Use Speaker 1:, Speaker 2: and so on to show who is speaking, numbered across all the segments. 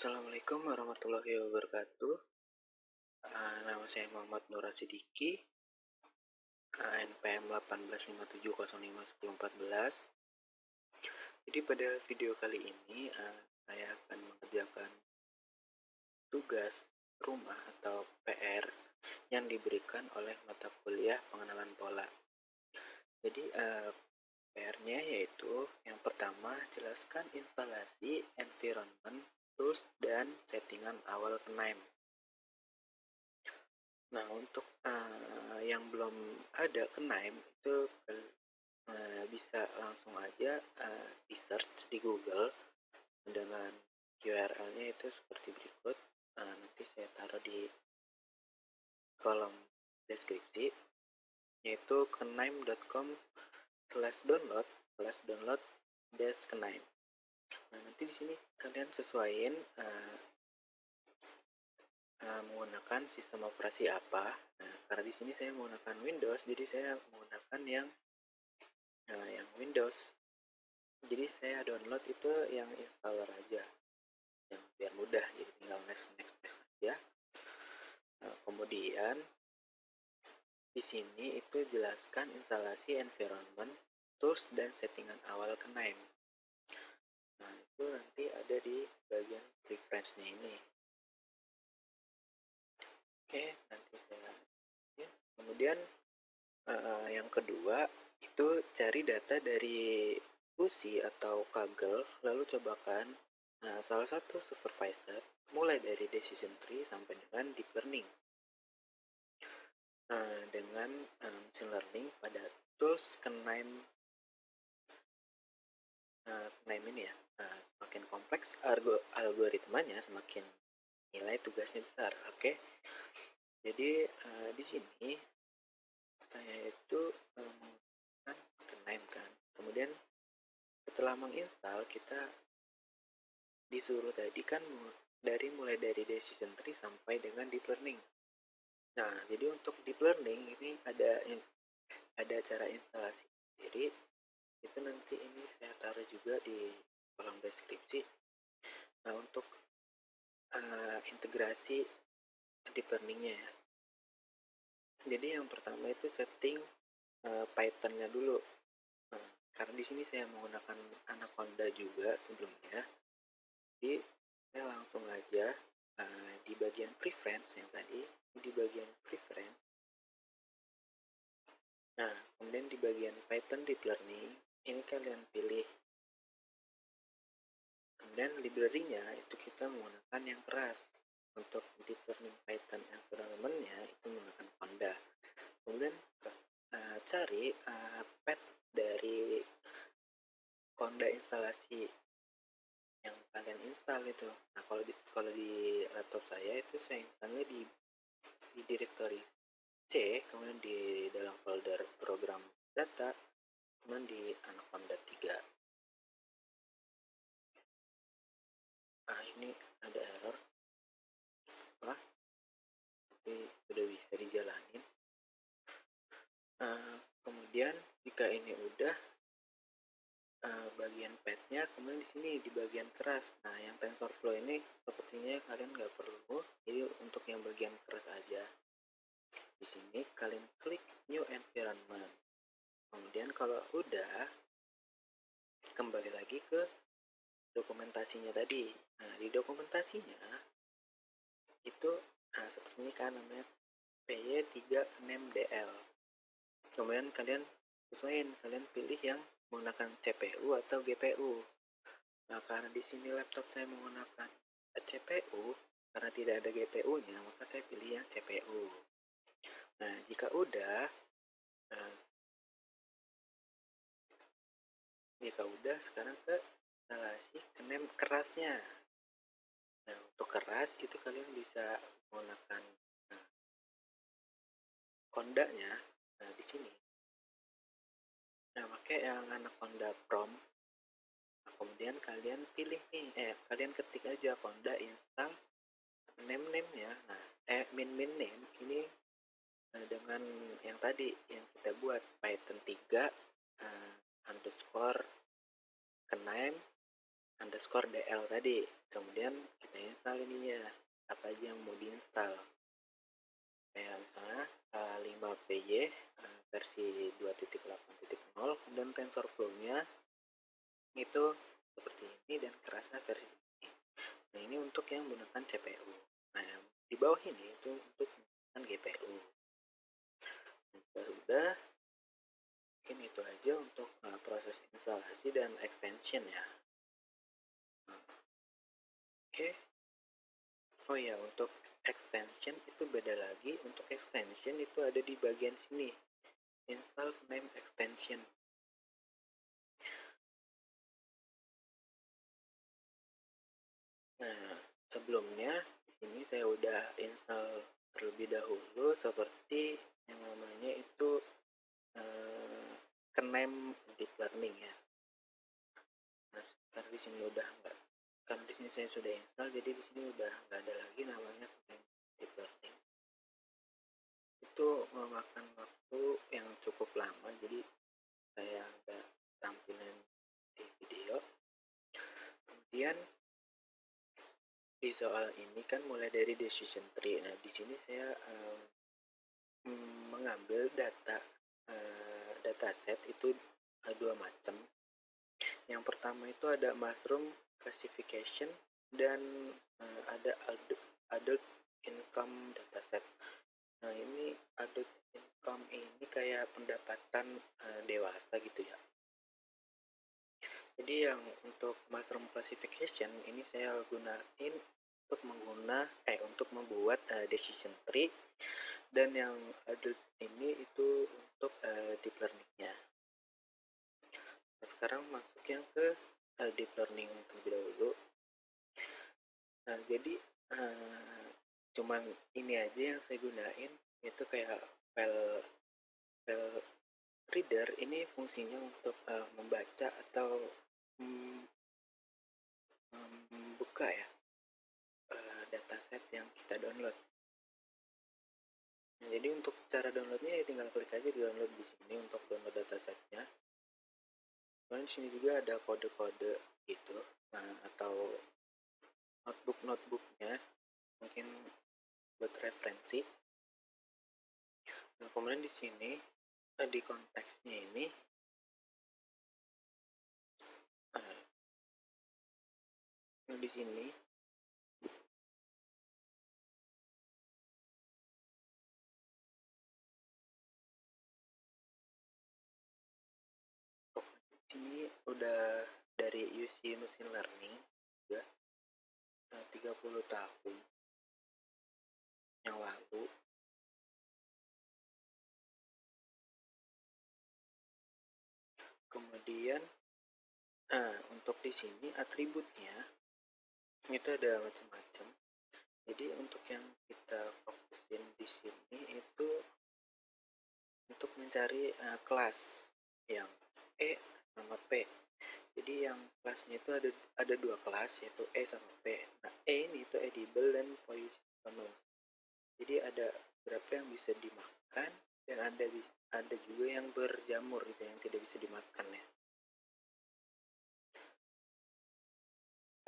Speaker 1: Assalamualaikum warahmatullahi wabarakatuh. Nama saya Muhammad Nur Sidiki, NPM 1857051014. Jadi pada video kali ini saya akan mengerjakan tugas rumah atau PR yang diberikan oleh mata kuliah pengenalan pola. Jadi PR-nya yaitu yang pertama, jelaskan instalasi, environment, tools, dan settingan awal KNIME. Nah, untuk yang belum ada KNIME itu bisa langsung aja di search di Google dengan URL-nya itu seperti berikut. Nanti saya taruh di kolom deskripsi, yaitu knime.com/download KNIME. Nah, nanti di sini kalian sesuaiin menggunakan sistem operasi apa. Nah, karena di sini saya menggunakan Windows, jadi saya menggunakan yang Windows. Jadi saya download itu yang installer aja, yang biar mudah. Jadi tinggal next aja. Nah, kemudian di sini itu jelaskan instalasi environment, tools, dan settingan awal KNIME. Nah, itu nanti ada di bagian preference-nya ini. Oke, nanti saya kemudian yang kedua itu cari data dari UCI atau Kaggle, lalu cobakan salah satu supervisor mulai dari decision tree sampai dengan deep learning dengan machine learning pada tools KNIME ini ya. Semakin kompleks algoritmanya, semakin nilai tugasnya besar. Oke. Jadi di sini saya itu menggunakan KNIME kan. Kemudian setelah menginstal, kita disuruh tadi kan mulai dari decision tree sampai dengan deep learning. Nah, jadi untuk deep learning ini ada cara instalasi sendiri. Itu nanti ini saya taruh juga di kolom deskripsi. Nah, untuk integrasi deep learningnya ya. Jadi yang pertama itu setting Python-nya dulu. Karena di sini saya menggunakan Anaconda juga sebelumnya. Jadi saya langsung aja di bagian preference yang tadi, di bagian preference. Nah, kemudian di bagian Python Deep Learning, ini kalian pilih. Kemudian library-nya itu kita menggunakan yang keras. Untuk Deep Learning Python environment-nya itu menggunakan Conda. Kemudian cari path dari Conda instalasi yang kalian install itu. Nah, kalau di laptop saya itu saya installnya di directory C, kemudian di dalam folder program data, kemudian di Anaconda 3. Nah, ini ada error. Tapi sudah bisa dijalanin. Kemudian jika ini udah bagian path-nya, kemudian di sini di bagian keras. Nah, yang TensorFlow ini sepertinya kalian nggak perlu. Jadi untuk yang bagian keras aja. Di sini kalian klik New Environment. Kemudian kalau udah, kembali lagi ke dokumentasinya tadi. Nah, di dokumentasinya itu seperti ini kan, namanya PY3NMDL. Kemudian kalian sesuaiin, kalian pilih yang menggunakan CPU atau GPU. Nah, karena di sini laptop saya menggunakan CPU, karena tidak ada GPU-nya, maka saya pilih yang CPU. Nah, jika udah, sekarang ke instalasi KNIME kerasnya. Nah, untuk keras itu kalian bisa menggunakan Conda-nya. Nah, di sini. Nah, pakai yang Anaconda Prom. Nah, kemudian kalian pilih nih, kalian ketik aja Conda install name-nya. Nah, min name ini dengan yang tadi yang kita buat Python 3 underscore KNIME underscore dl tadi. Kemudian kita install ininya, apa aja yang mau diinstal. Kayak misalnya 5PY versi 2.8.0 dan TensorFlow-nya itu seperti ini dan kerasnya versi ini. Nah, ini untuk yang menggunakan CPU. Nah, di bawah ini itu untuk menggunakan GPU. Sudah, mungkin itu aja untuk proses instalasi dan extension ya. Oke. Oh ya, untuk extension itu beda lagi. Untuk extension itu ada di bagian sini. Install name extension. Nah, sebelumnya di sini saya udah install terlebih dahulu seperti yang namanya itu Kenem Deep Learning ya. Nah, karena di sini udah enggak, karena di sini saya sudah install, jadi di sini udah nggak ada lagi namanya Kenem Deep Learning. Itu memakan waktu yang cukup lama, jadi saya nggak tampilin di video. Kemudian di soal ini kan mulai dari decision tree. Nah, di sini saya mengambil dataset itu dua macam. Yang pertama itu ada mushroom classification dan ada adult income dataset. Nah, ini adult income ini kayak pendapatan dewasa gitu ya. Jadi yang untuk mushroom classification ini saya gunain untuk membuat decision tree, dan yang adult ini itu untuk deep learning-nya. Nah, sekarang masuk yang ke deep learning terlebih dahulu. Nah, jadi cuman ini aja yang saya gunain, itu kayak file reader. Ini fungsinya untuk membaca atau membuka ya dataset yang kita download. Nah, jadi untuk cara downloadnya ya tinggal klik aja di download di sini untuk download datasetnya. Dan di sini juga ada kode-kode gitu, atau notebooknya mungkin buat referensi. Nah, kemudian di sini di konteksnya ini di sini ini udah dari UC Machine Learning juga 30 tahun yang lalu. Kemudian untuk di sini atributnya itu ada macam-macam. Jadi untuk yang kita fokusin di sini itu untuk mencari kelas yang E sama P. Jadi yang kelasnya itu ada dua kelas, yaitu E sama P. Nah, E ini itu edible dan poisonous. Jadi ada beberapa yang bisa dimakan dan ada juga yang berjamur gitu, yang tidak bisa dimakan ya.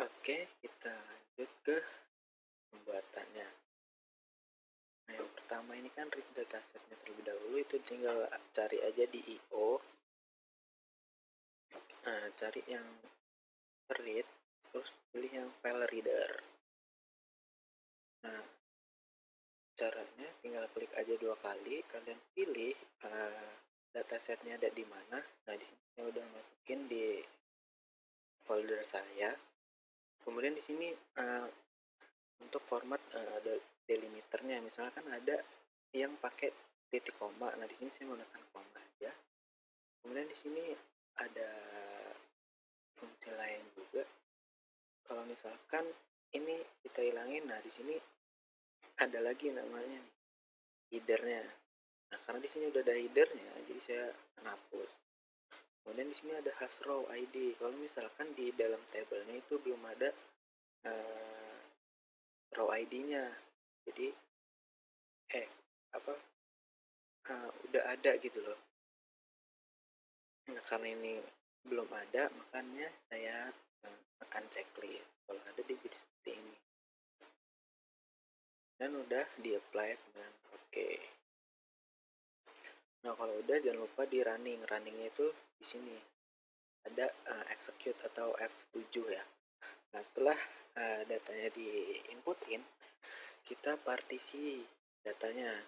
Speaker 1: Oke, kita lanjut ke pembuatannya. Nah, yang pertama ini kan read datasetnya terlebih dahulu, itu tinggal cari aja di IO. Nah, cari yang read, terus pilih yang file reader. Nah, caranya tinggal klik aja 2 kali, kalian pilih datasetnya ada di mana. Nah, di sini saya udah masukin di folder saya. Kemudian di sini untuk format ada delimiternya. Misalkan ada yang pakai titik koma. Nah, di sini saya menggunakan koma aja. Kemudian di sini ada fungsi lain juga. Kalau misalkan ini kita hilangin, nah di sini ada lagi namanya nih, headernya. Nah, karena di sini udah ada headernya, jadi saya hapus. Kemudian di sini ada hash row ID. Kalau misalkan di dalam tabelnya itu belum ada row ID-nya, jadi udah ada gitu loh. Nah, karena ini belum ada, makanya saya tekan dan udah di apply dengan oke. Nah kalau udah jangan lupa di runningnya itu di sini ada execute atau F7 ya. Nah setelah datanya di inputin, kita partisi datanya.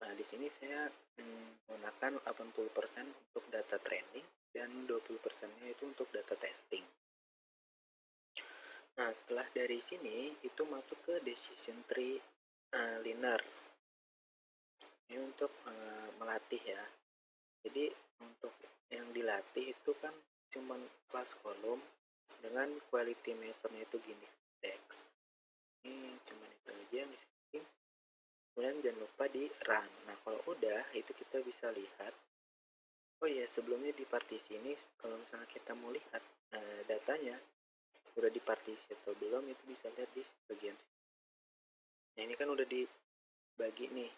Speaker 1: Nah di sini saya menggunakan 80% untuk data training dan 20%-nya itu untuk data testing. Nah setelah dari sini itu masuk ke decision tree linear. Ini untuk melatih ya. Jadi untuk yang dilatih itu kan cuman class column dengan quality measure-nya itu gini index. Ini cuman itu aja yang disetting. Kemudian jangan lupa di run. Nah kalau udah itu kita bisa lihat. Oh iya sebelumnya di partisi ini kalau misalnya kita mau lihat datanya udah di partisi atau belum itu bisa lihat di bagian. Nah ini kan udah dibagi nih.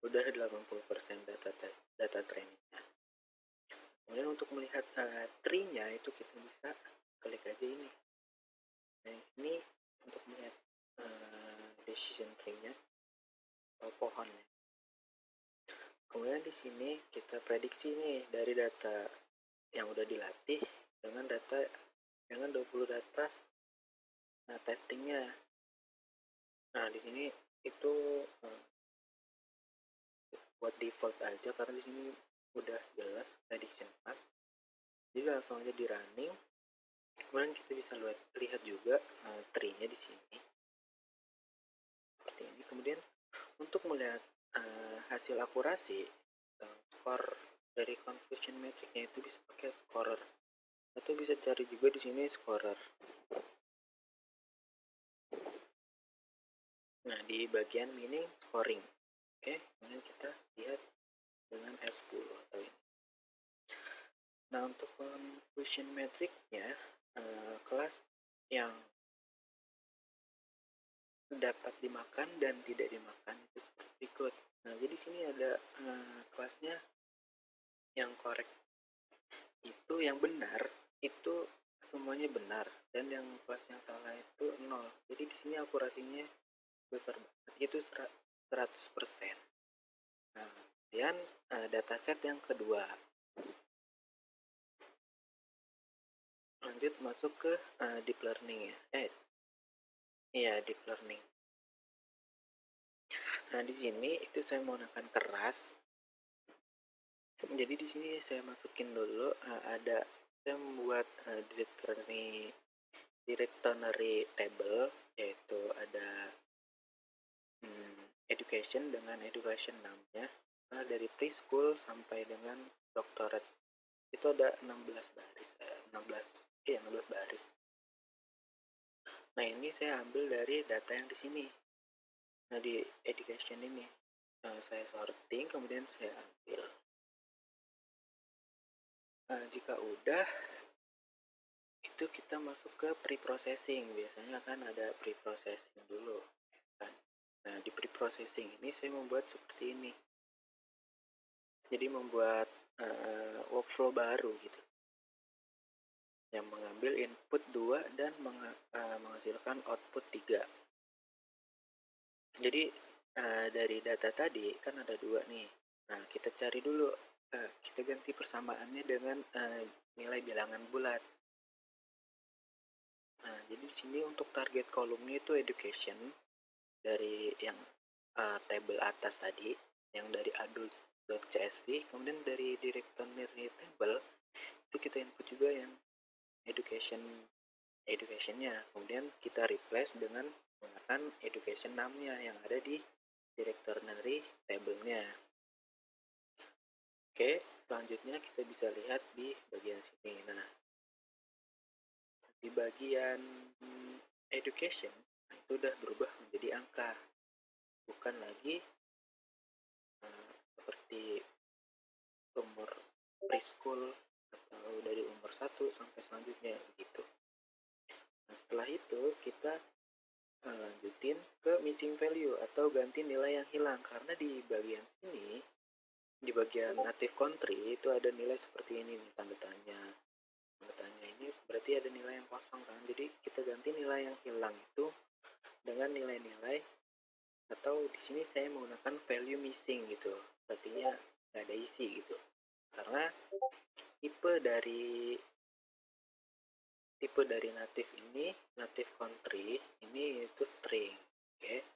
Speaker 1: Udah 80% data trainingnya. Kemudian untuk melihat tree-nya itu kita bisa klik aja ini. Nah ini untuk melihat decision tree-nya atau pohonnya. Kemudian di sini kita prediksi nih dari data yang udah dilatih dengan 20 data testingnya. Nah di sini itu buat default aja karena di sini udah jelas prediction pass. Jadi langsung aja di running. Kemudian kita bisa lihat juga tree-nya di sini seperti ini. Kemudian untuk melihat hasil akurasi skor dari confusion metric-nya itu bisa pakai scorer atau bisa cari juga di sini scorer. Nah di bagian meaning scoring. Oke, kemudian kita lihat dengan S10 atau ini. Nah untuk confusion metric-nya kelas yang dapat dimakan dan tidak dimakan itu seperti berikut. Nah jadi sini ada kelasnya yang correct itu yang benar itu semuanya benar dan yang kelas yang salah itu 0. Jadi di sini akurasinya besar banget itu 100%. Nah kemudian dataset yang kedua. Lanjut masuk ke deep learning ya. Iya deep learning. Nah di sini itu saya menggunakan keras. Jadi di sini saya masukin dulu ada saya membuat directory table yaitu ada education dengan education namanya dari preschool sampai dengan doctorate itu ada 16 baris 16 baris. Nah ini saya ambil dari data yang di sini. Nah di education ini saya sorting kemudian saya ambil. Jika udah itu kita masuk ke pre-processing. Biasanya kan ada pre-processing dulu kan. Nah di pre-processing ini saya membuat seperti ini, jadi membuat workflow baru gitu yang mengambil input 2 dan menghasilkan output 3. Jadi dari data tadi kan ada 2 nih. Nah kita cari dulu, kita ganti persamaannya dengan nilai bilangan bulat. Nah, jadi di sini untuk target kolomnya itu education dari yang table atas tadi, yang dari adult.csv, kemudian dari directory table itu kita input juga yang educationnya, kemudian kita replace dengan menggunakan education namanya yang ada di directory table-nya. Oke, selanjutnya kita bisa lihat di bagian sini. Nah, di bagian education itu udah berubah menjadi angka, bukan lagi seperti umur preschool atau dari umur 1 sampai selanjutnya gitu. Nah, setelah itu kita lanjutin ke missing value atau ganti nilai yang hilang, karena di bagian sini di bagian native country itu ada nilai seperti ini nih, tanda tanya ini berarti ada nilai yang kosong kan, jadi kita ganti nilai yang hilang itu dengan nilai-nilai atau di sini saya menggunakan value missing gitu, artinya nggak ada isi gitu. Karena tipe dari native country ini itu string. Oke.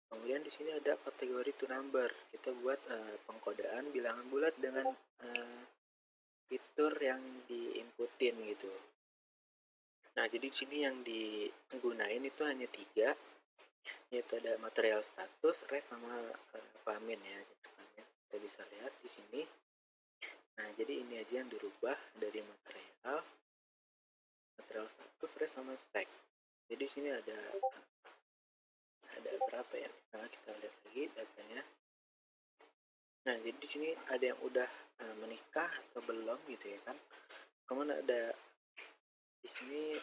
Speaker 1: Kemudian di sini ada kategori to number. Kita buat pengkodaan bilangan bulat dengan fitur yang diinputin gitu. Nah, jadi di sini yang digunain itu hanya 3, yaitu ada material status, res, sama kelamin ya. Kita bisa lihat di sini. Nah, jadi ini aja yang dirubah dari material status, res, sama sex. Jadi di sini ada berapa ya? Nah, kita lihat lagi datanya. Nah, jadi di sini ada yang udah menikah atau belum gitu ya kan. Kemudian ada di sini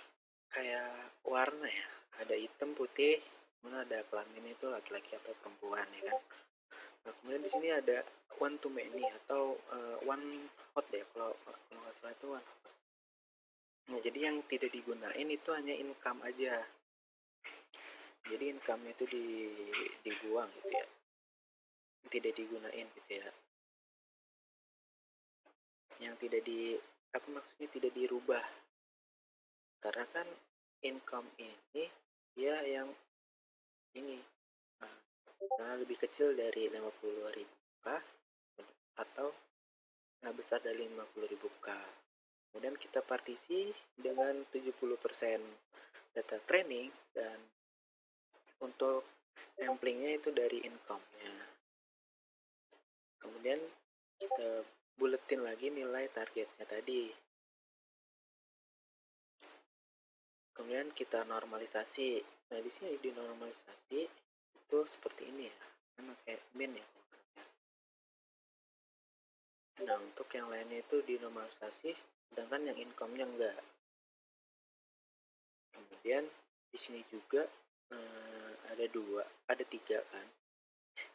Speaker 1: kayak warna ya, ada hitam, putih, kemudian ada kelamin itu laki-laki atau perempuan ya kan. Nah, kemudian di sini ada one to many atau one hot ya, kalau nggak salah itu one hot. Nah, jadi yang tidak digunain itu hanya income aja. Jadi income itu dibuang gitu ya, tidak digunain gitu ya. Yang maksudnya tidak dirubah, karena kan income ini dia yang ini karena lebih kecil dari 50.000 K atau besar dari 50.000 K. Kemudian kita partisi dengan 70% data training, dan untuk samplingnya itu dari income-nya. Kemudian kita buletin lagi nilai targetnya tadi. Kemudian kita normalisasi. Nah, di sini di normalisasi itu seperti ini ya, kan kayak min ya. Nah, untuk yang lainnya itu di normalisasi, sedangkan yang income-nya enggak. Kemudian di sini juga ada 3 kan.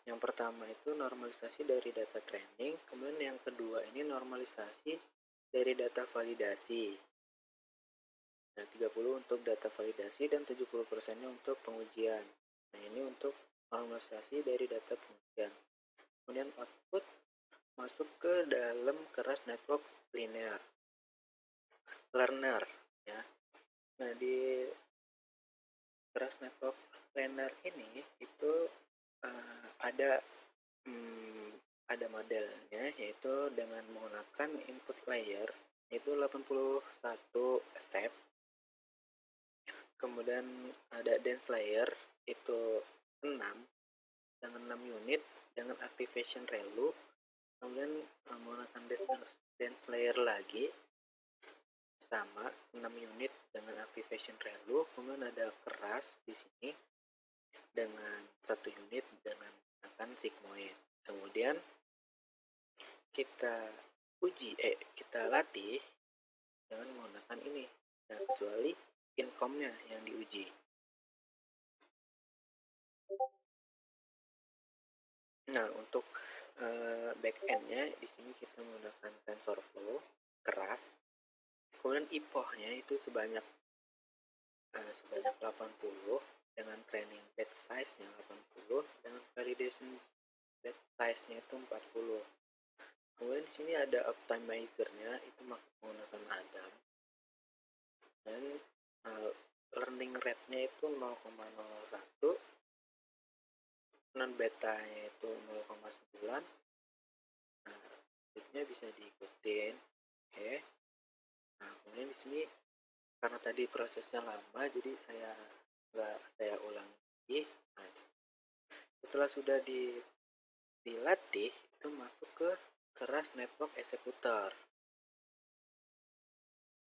Speaker 1: Yang pertama itu normalisasi dari data training, kemudian yang kedua ini normalisasi dari data validasi. Nah, 30 untuk data validasi dan 70%-nya untuk pengujian. Nah, ini untuk normalisasi dari data pengujian. Kemudian output masuk ke dalam keras network learner ya. Nah, di keras network learner ini itu ada modelnya, yaitu dengan menggunakan input layer yaitu 81 step. Kemudian ada dance layer itu 6 dengan 6 unit dengan activation ReLU. Kemudian menggunakan dance layer lagi sama 6 unit dengan activation ReLU. Kemudian ada keras di sini dengan 1 unit dengan menggunakan sigmoid. Kemudian kita latih dengan menggunakan ini, nah, kecuali income-nya yang diuji. Nah, untuk back-end-nya di sini kita menggunakan TensorFlow keras. Kemudian epoch-nya itu sebanyak 80 dengan training batch size-nya 80 dengan validation batch size-nya itu 40. Kemudian di sini ada optimizer-nya itu menggunakan Adam, dan learning rate-nya itu 0,01, non beta-nya itu 0,9. Nah, itu bisa diikutin. Oke. Nah, kemudian di sini karena tadi prosesnya lama, jadi saya ulang lagi. Nah, setelah sudah dilatih, itu masuk ke keras network executor.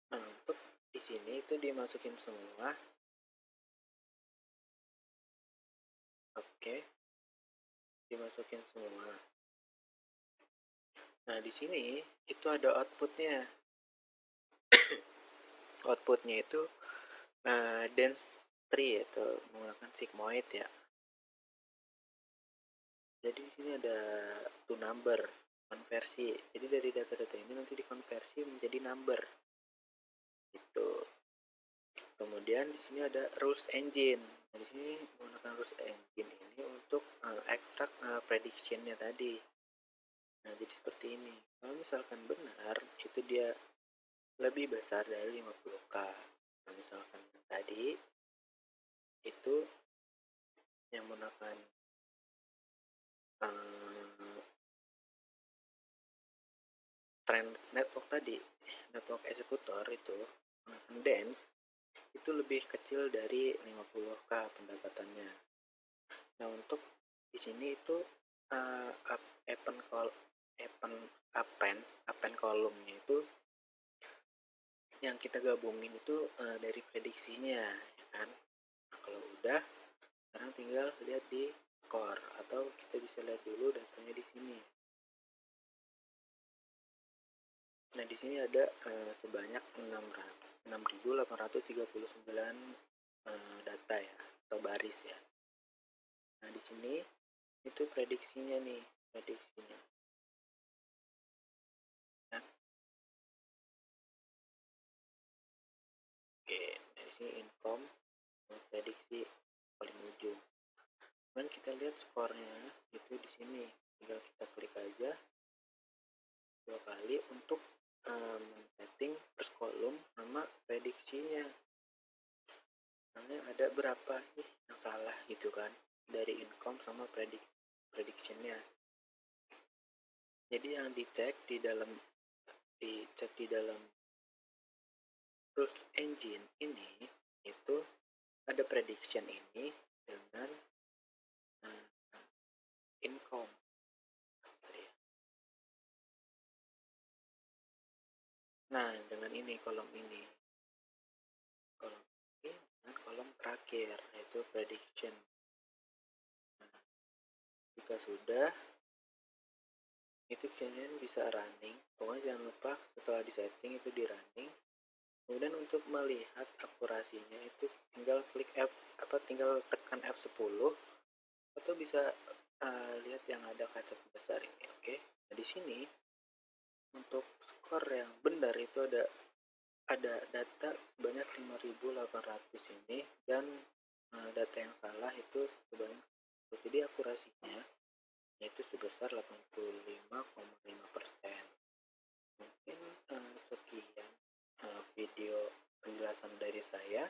Speaker 1: Nah, untuk di sini itu dimasukin semua. Oke. Dimasukin semua. Nah, di sini itu ada outputnya. Outputnya itu dance tree atau menggunakan sigmoid ya. Jadi di sini ada to number konversi. Jadi dari data-data ini nanti dikonversi menjadi number. Itu. Kemudian di sini ada rules engine. Nah, di sini menggunakan rules engine ini untuk ekstrak prediction-nya tadi. Nah, jadi seperti ini. Kalau misalkan benar, itu dia lebih besar dari 50k. Nah, misalkan tadi itu yang menggunakan trend network tadi, network eksekutor itu menggunakan dance, itu lebih kecil dari 50k pendapatannya. Nah, untuk di sini itu append kolomnya itu yang kita gabungin itu dari prediksinya, ya kan? Nah, kalau udah, sekarang tinggal lihat di core, atau kita bisa lihat dulu datanya di sini. Nah, di sini ada sebanyak 6.839 data ya, atau baris ya. Nah, di sini itu prediksinya nih, prediksinya. Nah, oke, nah di sini income, prediksi paling ujung. Dan kita lihat skornya itu di sini, tinggal kita klik aja 2 kali untuk setting first column sama prediksinya. Karena ada berapa sih yang salah gitu kan dari income sama predictionnya. Jadi yang dicek di dalam search engine ini itu ada prediction ini dengan income. Nah, dengan ini kolom ini dengan kolom terakhir yaitu prediction. Nah, jika sudah, itu kalian bisa running. Pokoknya jangan lupa setelah di setting itu di running. Kemudian untuk melihat akurasinya itu tinggal klik tinggal tekan F10, atau bisa lihat yang ada kaca besar ini. Oke. Nah, di sini untuk skor yang benar itu ada data sebanyak 5.800 ini, dan data yang salah itu sebanyak, jadi akurasinya yaitu sebesar 85,5%. Mungkin sekian video penjelasan dari saya.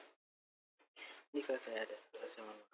Speaker 1: Jika saya ada salah,